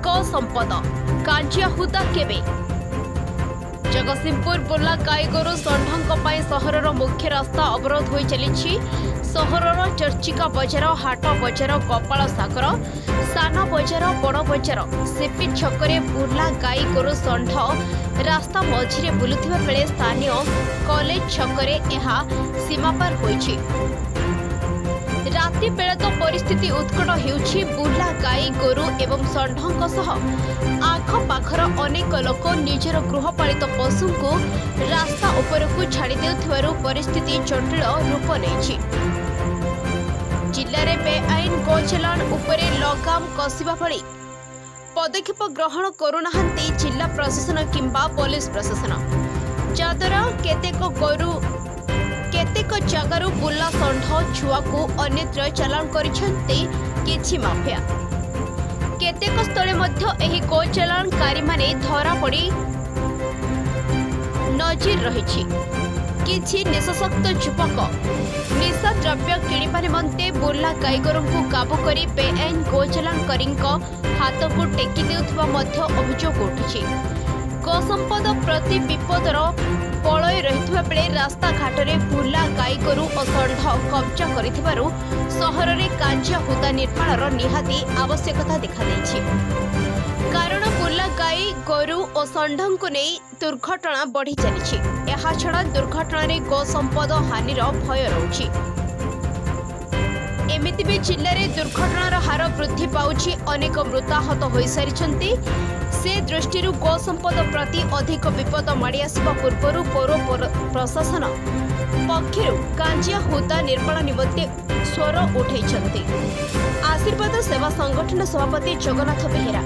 गौ संपद कांजिया हुदा केबे जगतसिंहपुर बुर्ला गाई गोरु षंढों सहरर मुख्य रास्ता अवरोध हो चली। सहरर चर्चिका बजार हाट बजार गोपाल सागर सान बजार बड़ बजार सीपी छकरे बुर्ला गाई गोरु षंढ रास्ता मझिरे बुलुथिबा बेले स्थानीय कॉलेज छकरे एहा सीमापार होइछि। राति बेले तो परिस्थिति उत्कट हेउछि। बुर्ला गाई गोरु एवं षंढों सह आखपाखर अनेक लोक निजर गृहपालित पशु को रास्ता उपरकू छाड़ी देउथिबारु परिस्थिति जटिल रूप नेछि। जिल्ला रे बेआईन गो चलाण उपरे लगाम कसिबा भली पदक्षेप ग्रहण करुनाहांती जिला प्रशासन किंबा पुलिस प्रशासन, जद्वारा केतेक जगारु बुर्ला षंढ छुआ को अन्यत्र चालाण करिसेंती किछि माफिया। केतेक स्थले मध्य एही गो चालाणकारी माने धरा पड़ी नजीर रहिछि। किछि निशक्त युवक निशा द्रव्य किणिबा निमंते बुर्ला गाईगोरु को काबू करी बेआईन गो चालाणकारी हाथ को टेकी देउथिबा मध्य अभियोग उठिछि। गो संपद प्रति विपदर पलय रहिथिबा बेले रास्ता घाटरे बुर्ला गाईगोरु और षंढ कब्जा करिथिबारु सहररे कांजिया हुदा निर्माणर निहाती आवश्यकता देखा दैछि। कारण बुर्ला गाई गोरु और षंढों को नहीं दुर्घटना बढ़ी चली। एहा छड़ा दुर्घटना रे गो संपद हानिर भय रहुछि। एमिति भी जिल्ला रे दुर्घटनार हार वृद्धि पाउछि। अनेक मृताहत होई सारिछन्ति। से दृष्टि गो संपद प्रति अधिक विपद माड़ी आसिबा पूर्वरु पौर प्रशासन पक्षरु कांजिया हुदा निर्माण निमंते स्वर उठैछन्ति। आशीर्वाद सेवा संगठन सभापति जगन्नाथ बेहेरा।